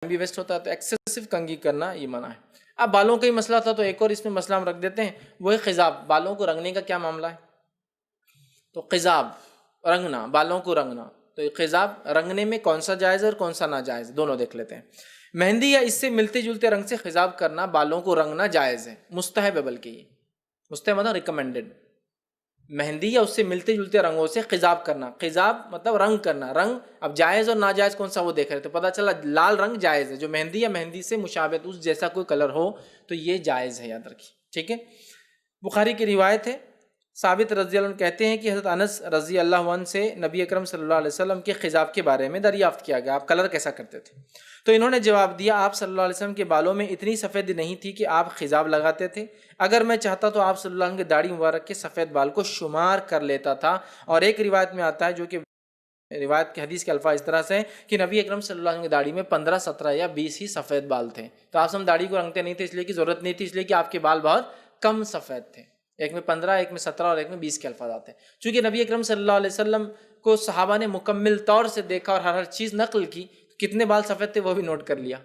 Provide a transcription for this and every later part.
بھی ویسٹ ہوتا ہے، تو ایکسیسو کنگھی کرنا یہ منع ہے۔ اب بالوں کا ہی مسئلہ تھا تو ایک اور اس میں مسئلہ ہم رکھ دیتے ہیں، وہ ہے خضاب، بالوں کو رنگنے کا کیا معاملہ ہے؟ تو خضاب رنگنا، بالوں کو رنگنا، تو خضاب رنگنے میں کون سا جائز ہے اور کون سا ناجائز، دونوں دیکھ لیتے ہیں۔ مہندی یا اس سے ملتے جلتے رنگ سے خضاب کرنا، بالوں کو رنگنا جائز ہے، مستحب ہے، بلکہ یہ مستحب مطلب ریکمینڈڈ۔ مہندی یا اس سے ملتے جلتے رنگوں سے خضاب کرنا، خضاب مطلب رنگ کرنا، رنگ اب جائز اور ناجائز کون سا وہ دیکھ رہے، تو پتہ چلا لال رنگ جائز ہے، جو مہندی یا مہندی سے مشابہت اس جیسا کوئی کلر ہو تو یہ جائز ہے، یاد رکھیے، ٹھیک ہے۔ بخاری کی روایت ہے، ثابت رضی اللہ عنہ کہتے ہیں کہ حضرت انس رضی اللہ عنہ سے نبی اکرم صلی اللہ علیہ وسلم کے خضاب کے بارے میں دریافت کیا گیا، آپ کلر کیسا کرتے تھے؟ تو انہوں نے جواب دیا، آپ صلی اللہ علیہ وسلم کے بالوں میں اتنی سفیدی نہیں تھی کہ آپ خضاب لگاتے تھے، اگر میں چاہتا تو آپ صلی اللہ علیہ وسلم کی داڑھی مبارک کے سفید بال کو شمار کر لیتا تھا۔ اور ایک روایت میں آتا ہے، جو کہ روایت کے حدیث کے الفاظ اس طرح سے ہیں کہ نبی اکرم صلی اللہ علیہ وسلم کی داڑھی میں 15 17 یا 20 ہی سفید بال تھے۔ تو آپ ہم داڑھی کو رنگتے نہیں تھے اس لیے کہ ضرورت نہیں تھی، اس لیے کہ آپ کے بال بہت کم سفید تھے، ایک میں 15 ایک میں 17 اور ایک میں 20 کے الفاظ آتے ہیں۔ چونکہ نبی اکرم صلی اللہ علیہ وسلم کو صحابہ نے مکمل طور سے دیکھا اور ہر چیز نقل کی، کتنے بال سفید تھے وہ بھی نوٹ کر لیا،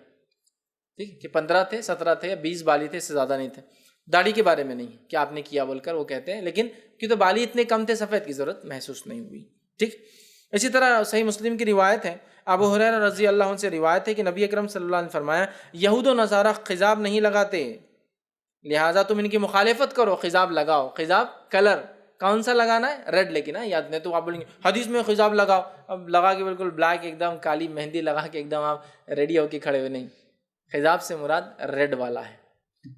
ٹھیک کہ 15 تھے 17 تھے یا 20 بال ہی تھے، اس سے زیادہ نہیں تھے۔ داڑھی کے بارے میں نہیں کہ آپ نے کیا بول کر وہ کہتے ہیں، لیکن کیوں تو بال ہی اتنے کم تھے، سفید کی ضرورت محسوس نہیں ہوئی، ٹھیک۔ اسی طرح صحیح مسلم کی روایت ہے، ابو ہریرہ رضی اللہ عنہ سے روایت ہے کہ نبی اکرم صلی اللہ علیہ وسلم نے فرمایا، یہود و نصارہ خضاب نہیں لگاتے، لہٰذا تم ان کی مخالفت کرو، خضاب لگاؤ۔ خضاب کلر کون سا لگانا ہے؟ ریڈ، لیکن یاد نہیں تو آپ بولیں گے حدیث میں خضاب لگاؤ، اب لگا کے بالکل بلیک ایک دم کالی مہندی لگا کے ایک دم آپ ریڈی ہو کے کھڑے ہوئے، نہیں، خضاب سے مراد ریڈ والا ہے،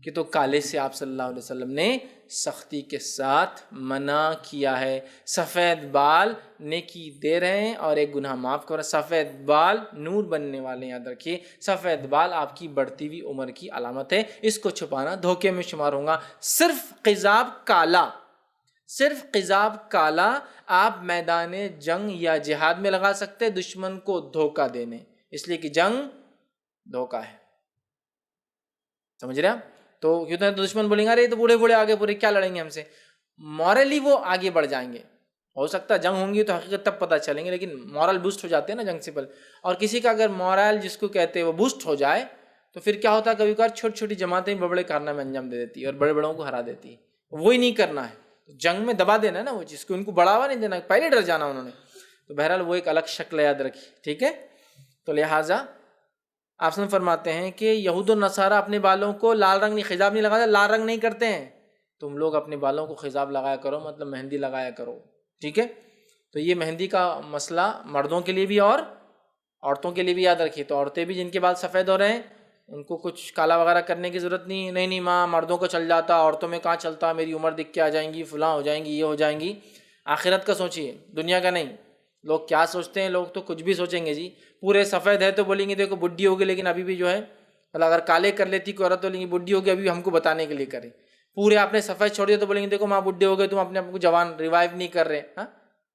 کہ تو کالے سے آپ صلی اللہ علیہ وسلم نے سختی کے ساتھ منع کیا ہے۔ سفید بال نیکی دے رہے ہیں اور ایک گناہ معاف کر رہے ہیں، سفید بال نور بننے والے ہیں، یاد رکھیے سفید بال آپ کی بڑھتی ہوئی عمر کی علامت ہے، اس کو چھپانا دھوکے میں شمار ہوگا۔ صرف خضاب کالا، صرف خضاب کالا آپ میدان جنگ یا جہاد میں لگا سکتے، دشمن کو دھوکہ دینے، اس لیے کہ جنگ دھوکہ ہے، سمجھ رہے آپ؟ تو کیوں تو دشمن بولیں گے ارے تو بوڑھے بوڑھے آگے پورے کیا لڑیں گے ہم سے، مورلی وہ آگے بڑھ جائیں گے، ہو سکتا ہے جنگ ہوں گی تو حقیقت تب پتہ چلیں گے، لیکن مورل بوسٹ ہو جاتے ہیں نا جنگ سے پہلے، اور کسی کا اگر مورل جس کو کہتے ہیں وہ بوسٹ ہو جائے تو پھر کیا ہوتا ہے، کبھی کبھار چھوٹی چھوٹی جماعتیں بڑے بڑے کارنامے انجام دے دیتی ہے اور بڑے بڑوں کو ہرا دیتی ہے، وہی نہیں کرنا ہے، جنگ میں دبا دینا ہے نا وہ چیز کو، ان کو بڑھاوا نہیں دینا، پہلے ڈر جانا انہوں نے، تو بہرحال وہ ایک الگ شکل یاد رکھی، ٹھیک ہے۔ تو لہٰذا آپ سے فرماتے ہیں کہ یہود و نصارہ اپنے بالوں کو لال رنگ نہیں، خضاب نہیں لگاتے، لال رنگ نہیں کرتے ہیں، تم لوگ اپنے بالوں کو خضاب لگایا کرو، مطلب مہندی لگایا کرو، ٹھیک ہے۔ تو یہ مہندی کا مسئلہ مردوں کے لیے بھی اور عورتوں کے لیے بھی یاد رکھیے، تو عورتیں بھی جن کے بال سفید ہو رہے ہیں ان کو کچھ کالا وغیرہ کرنے کی ضرورت نہیں، نہیں ماں مردوں کو چل جاتا، عورتوں میں کہاں چلتا، میری عمر دکھ کے آ جائیں گی، فلاں ہو جائیں گی، یہ ہو جائیں گی۔ آخرت کا سوچیے، دنیا کا نہیں۔ لوگ کیا سوچتے ہیں، لوگ تو کچھ بھی سوچیں گے جی، پورے سفید ہے تو بولیں گے دیکھو بڈھی ہوگی، لیکن ابھی بھی جو ہے اگر کالے کر لیتی کوئی عورت تو بولیں گے بڈھی ہوگی، ابھی ہم کو بتانے کے لیے کرے، پورے آپ نے سفید چھوڑ دیا تو بولیں گے دیکھو ماں بڈھے ہو گئے، تم اپنے آپ کو جوان ریوائیو نہیں کر رہے، ہاں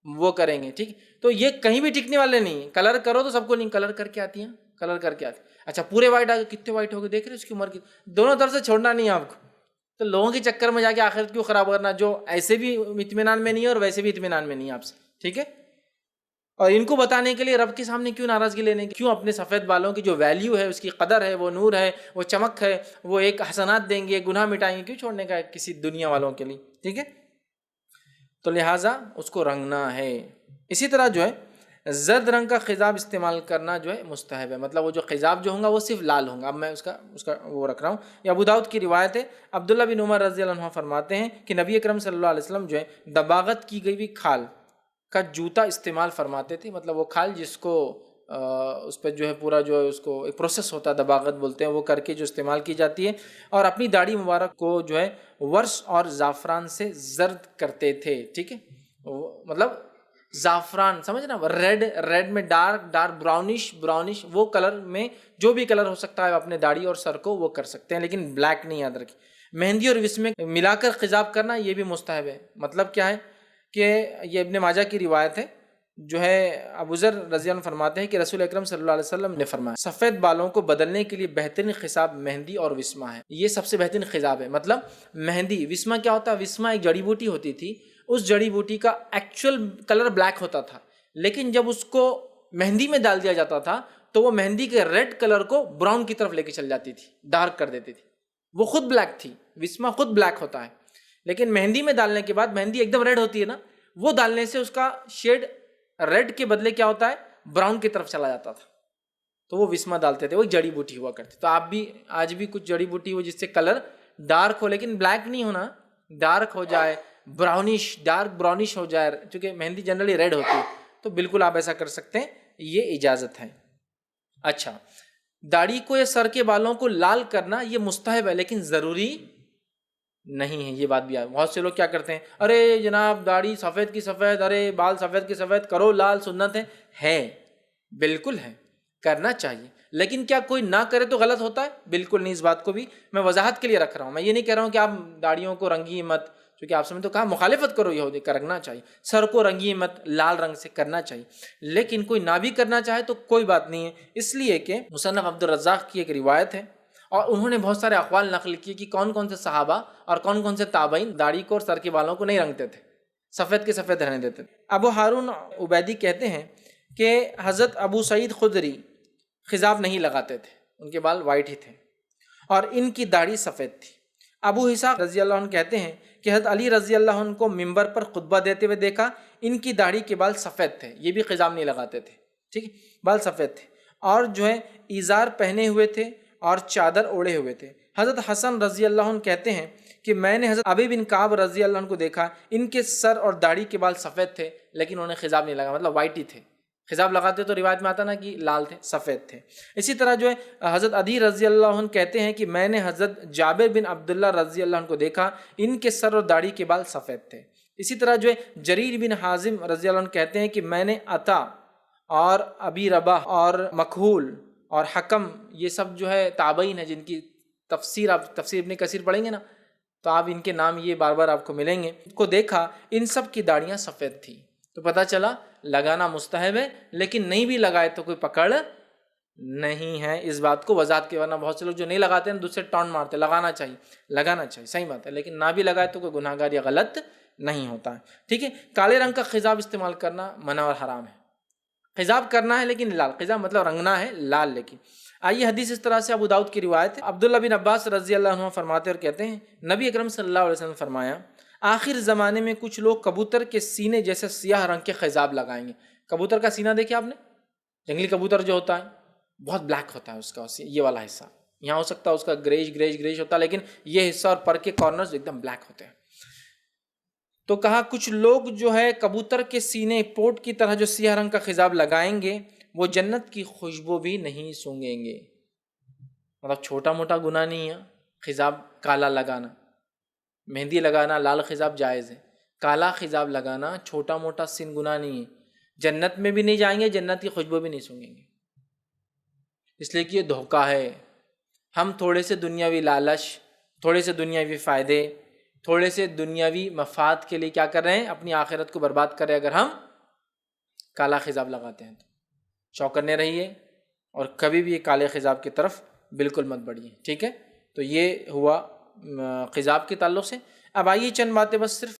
وہ کریں گے، ٹھیک۔ تو یہ کہیں بھی ٹکنے والے نہیں، کلر کرو تو سب کو نہیں، کلر کر کے آتی ہیں، کلر کر کے آتی، اچھا پورے وائٹ آ گئے، کتنے وائٹ ہو گئے دیکھ رہے اس کی عمر کی، دونوں طرف سے چھوڑنا نہیں ہے آپ کو، تو لوگوں کے چکر میں جا کے آخرت کیوں خراب کرنا، جو ایسے بھی اطمینان میں نہیں ہے اور ویسے بھی اطمینان میں نہیں ہے آپ سے، ٹھیک ہے۔ اور ان کو بتانے کے لیے رب کے سامنے کیوں ناراضگی لینے کی، کیوں اپنے سفید بالوں کی جو ویلیو ہے، اس کی قدر ہے، وہ نور ہے، وہ چمک ہے، وہ ایک حسنات دیں گے، گناہ مٹائیں گے، کیوں چھوڑنے کا ہے کسی دنیا والوں کے لیے، ٹھیک ہے۔ تو لہٰذا اس کو رنگنا ہے۔ اسی طرح جو ہے زرد رنگ کا خضاب استعمال کرنا جو ہے مستحب ہے، مطلب وہ جو خضاب جو ہوں گا وہ صرف لال ہوں گا، اب میں اس کا وہ رکھ رہا ہوں۔ یہ ابو داؤد کی روایت ہے، عبداللہ بن عمر رضی اللہ عنہ فرماتے ہیں کہ نبی اکرم صلی اللہ علیہ وسلم جو ہے دباغت کی گئی ہوئی کھال کا جوتا استعمال فرماتے تھے، مطلب وہ کھال جس کو اس پہ جو ہے پورا جو ہے اس کو ایک پروسیس ہوتا ہے دباغت بولتے ہیں، وہ کر کے جو استعمال کی جاتی ہے، اور اپنی داڑھی مبارک کو جو ہے ورس اور زعفران سے زرد کرتے تھے، ٹھیک ہے، مطلب زعفران سمجھ نا، ریڈ میں ڈارک براؤنش وہ کلر میں جو بھی کلر ہو سکتا ہے اپنے داڑھی اور سر کو وہ کر سکتے ہیں، لیکن بلیک نہیں، یاد رکھیں۔ مہندی اور وس میں ملا کر خضاب کرنا یہ بھی مستحب ہے، مطلب کیا ہے کہ یہ ابن ماجہ کی روایت ہے، جو ہے ابو ذر رضی اللہ عنہ فرماتے ہیں کہ رسول اکرم صلی اللہ علیہ وسلم نے فرمایا سفید بالوں کو بدلنے کے لیے بہترین خضاب مہندی اور وسما ہے، یہ سب سے بہترین خضاب ہے۔ مطلب مہندی، وسما کیا ہوتا ہے، وسما ایک جڑی بوٹی ہوتی تھی، اس جڑی بوٹی کا ایکچوئل کلر بلیک ہوتا تھا، لیکن جب اس کو مہندی میں ڈال دیا جاتا تھا تو وہ مہندی کے ریڈ کلر کو براؤن کی طرف لے کے چل جاتی تھی، ڈارک کر دیتی تھی. وہ خود بلیک تھی، وسما خود بلیک ہوتا ہے، لیکن مہندی میں ڈالنے کے بعد مہندی ایک دم ریڈ ہوتی ہے نا، وہ ڈالنے سے اس کا شیڈ ریڈ کے بدلے کیا ہوتا ہے، براؤن کی طرف چلا جاتا تھا. تو وہ وسما ڈالتے تھے، وہ جڑی بوٹی ہوا کرتی. تو آپ بھی آج بھی کچھ جڑی بوٹی ہو جس سے کلر ڈارک ہو، لیکن بلیک نہیں ہونا، ڈارک ہو جائے، براؤنش، ڈارک براؤنش ہو جائے، چونکہ مہندی جنرلی ریڈ ہوتی ہے، تو بالکل آپ ایسا کر سکتے ہیں، یہ اجازت ہے. اچھا، داڑھی کو یا سر کے بالوں کو لال کرنا یہ مستحب ہے لیکن ضروری نہیں ہے. یہ بات بھی ہے، بہت سے لوگ کیا کرتے ہیں، ارے جناب داڑھی سفید کی سفید، ارے بال سفید کی سفید کرو، لال سنت ہے. بالکل ہے، کرنا چاہیے، لیکن کیا کوئی نہ کرے تو غلط ہوتا ہے؟ بالکل نہیں. اس بات کو بھی میں وضاحت کے لیے رکھ رہا ہوں. میں یہ نہیں کہہ رہا ہوں کہ آپ داڑھیوں کو رنگی مت، کیونکہ آپ سے تو کہا مخالفت کرو، یہ کرنا چاہیے. سر کو رنگی مت، لال رنگ سے کرنا چاہیے، لیکن کوئی نہ بھی کرنا چاہے تو کوئی بات نہیں ہے. اس لیے کہ مصنف عبدالرزاق کی ایک روایت ہے اور انہوں نے بہت سارے اقوال نقل کیے کہ کون کون سے صحابہ اور کون کون سے تابعین داڑھی کو اور سر کے بالوں کو نہیں رنگتے تھے، سفید کے سفید رہنے دیتے تھے. ابو ہارون عبیدی کہتے ہیں کہ حضرت ابو سعید خدری خضاب نہیں لگاتے تھے، ان کے بال وائٹ ہی تھے اور ان کی داڑھی سفید تھی. ابو اسحاق رضی اللہ عنہ کہتے ہیں کہ حضرت علی رضی اللہ عنہ کو ممبر پر خطبہ دیتے ہوئے دیکھا، ان کی داڑھی کے بال سفید تھے، یہ بھی خضاب نہیں لگاتے تھے. ٹھیک ہے، بال سفید تھے اور جو ہے ایزار پہنے ہوئے تھے اور چادر اوڑھے ہوئے تھے. حضرت حسن رضی اللہ عنہ کہتے ہیں کہ میں نے حضرت ابی بن کعب رضی اللہ عنہ کو دیکھا، ان کے سر اور داڑھی کے بال سفید تھے لیکن انہوں نے خضاب نہیں لگا، مطلب وائٹ ہی تھے. خضاب لگاتے تو روایت میں آتا نا کہ لال تھے، سفید تھے. اسی طرح جو ہے حضرت عدی رضی اللہ عنہ کہتے ہیں کہ میں نے حضرت جابر بن عبداللہ رضی اللہ عنہ کو دیکھا، ان کے سر اور داڑھی کے بال سفید تھے. اسی طرح جو ہے جریر بن حازم رضی اللہ عنہ کہتے ہیں کہ میں نے عطا اور ابی رباح اور مکحول اور حکم، یہ سب جو ہے تابعین ہیں جن کی تفسیر آپ تفسیر ابن کثیر پڑھیں گے نا تو آپ ان کے نام یہ بار بار آپ کو ملیں گے، کو دیکھا ان سب کی داڑیاں سفید تھی. تو پتہ چلا لگانا مستحب ہے، لیکن نہیں بھی لگائے تو کوئی پکڑ نہیں ہے. اس بات کو وضاحت کے، ورنہ بہت سے لوگ جو نہیں لگاتے ہیں دوسرے ٹون مارتے، لگانا چاہیے، صحیح بات ہے، لیکن نہ بھی لگائے تو کوئی گناہ گار یا غلط نہیں ہوتا ہے. ٹھیک ہے، کالے رنگ کا خضاب استعمال کرنا منع اور حرام ہے. خضاب کرنا ہے لیکن لال، خضاب مطلب رنگنا ہے لال. لیکن آئیے حدیث اس طرح سے ابو داؤد کی روایت ہے. عبداللہ بن عباس رضی اللہ عنہ فرماتے اور کہتے ہیں نبی اکرم صلی اللہ علیہ وسلم فرمایا، آخر زمانے میں کچھ لوگ کبوتر کے سینے جیسے سیاہ رنگ کے خضاب لگائیں گے. کبوتر کا سینہ دیکھیں آپ نے، جنگلی کبوتر جو ہوتا ہے بہت بلیک ہوتا ہے اس کا، یہ والا حصہ یہاں ہو سکتا ہے اس کا گریش ہوتا ہے، لیکن یہ حصہ اور پر کے کارنرز ایک دم بلیک ہوتے ہیں. تو کہا کچھ لوگ جو ہے کبوتر کے سینے پوٹ کی طرح جو سیاہ رنگ کا خضاب لگائیں گے وہ جنت کی خوشبو بھی نہیں سونگیں گے. مطلب چھوٹا موٹا گناہ نہیں ہے خضاب کالا لگانا. مہندی لگانا لال خضاب جائز ہے، کالا خضاب لگانا چھوٹا موٹا سن گناہ نہیں ہے. جنت میں بھی نہیں جائیں گے، جنت کی خوشبو بھی نہیں سونگیں گے، اس لیے کہ یہ دھوکہ ہے. ہم تھوڑے سے دنیاوی لالچ، تھوڑے سے دنیاوی فائدے، تھوڑے سے دنیاوی مفاد کے لیے کیا کر رہے ہیں، اپنی آخرت کو برباد کر رہے ہیں. اگر ہم کالا خضاب لگاتے ہیں تو چوکنے رہیے اور کبھی بھی یہ کالے خضاب کی طرف بالکل مت بڑھیے. ٹھیک ہے، تو یہ ہوا خضاب کے تعلق سے. اب آئیے چند باتیں بس صرف